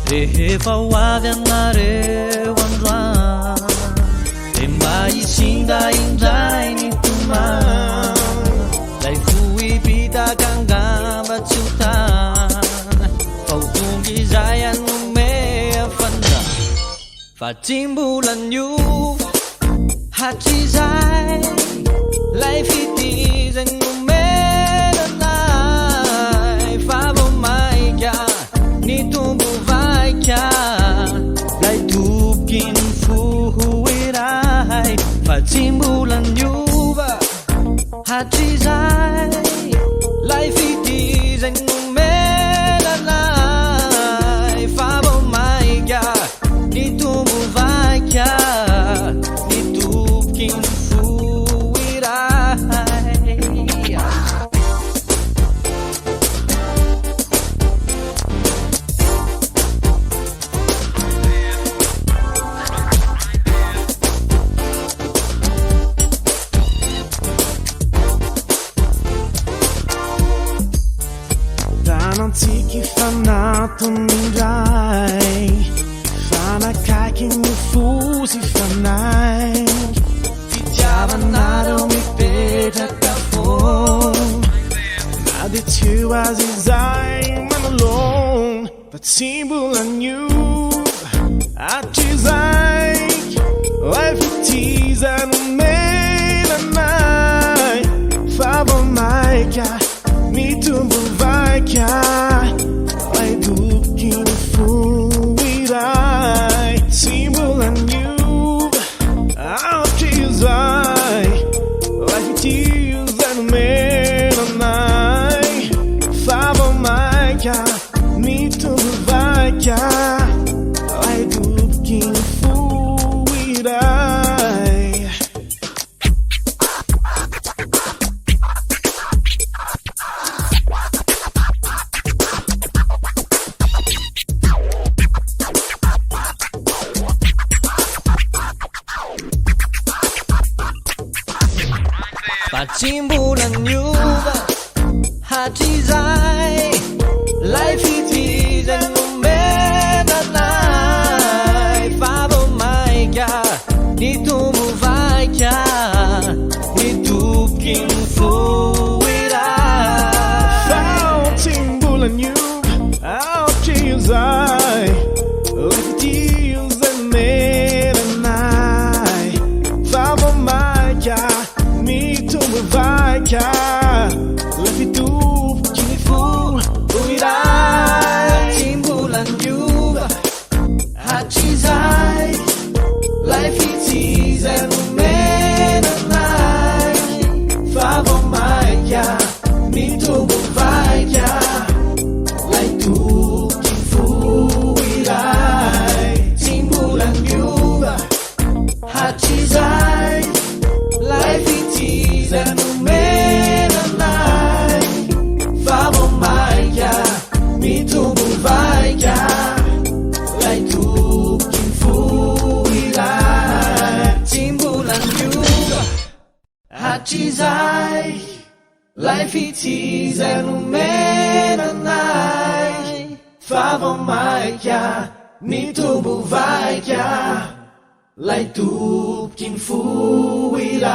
rehefa ho avy anareo androany de mba isinda indray ny tomana lay fohipitaka angamba tsy ho tana fa ho tonga izay anome afanda fa tsy mbola niova hatrizay lay fitizany nomenanay fa vao maika ny tombo vaika lay toboky ny fohoiray fa tsy mbola niova hatrizay lay fitizany nomenanay fa vao maika ny tombo vaika ny toboky ny Antiky fanatoniray fanakaiky ny fosy fanay fitiavanareo mipetraka foana na de tsy ho azy izay manolona fa tsy mbola niova hatrizay lay fitizany menanay fa vao maika mitombo vaika lay toboky ny fohiray tsy mbola niova hatrizay lay fitizany menanay fa vao maika mitombo vaika lay toboky ny fohiray. Tsy mbola niova hatrizay lay fitizany nomenanay fa vao maika ny tombo vaika ny toboky ny fohiray fa tsy mbola niova hatrizay lay fitizany menanay fa vao maika mitombo vaika lay fitoboky ny fohiray tsy mbola niova hatrizay lay fitizany nomenanay fa vao maika mitombo vaika lay toboky ny fohiray tsy mbola niova hatrizay lay fitizany nomenanay fa vao maika mitombo vaika lay toboky ny fohiray tsy mbola niova hatrizay lay fitizany nomenanay fa vao maika mitombo vaika lay toboky ny fohiray.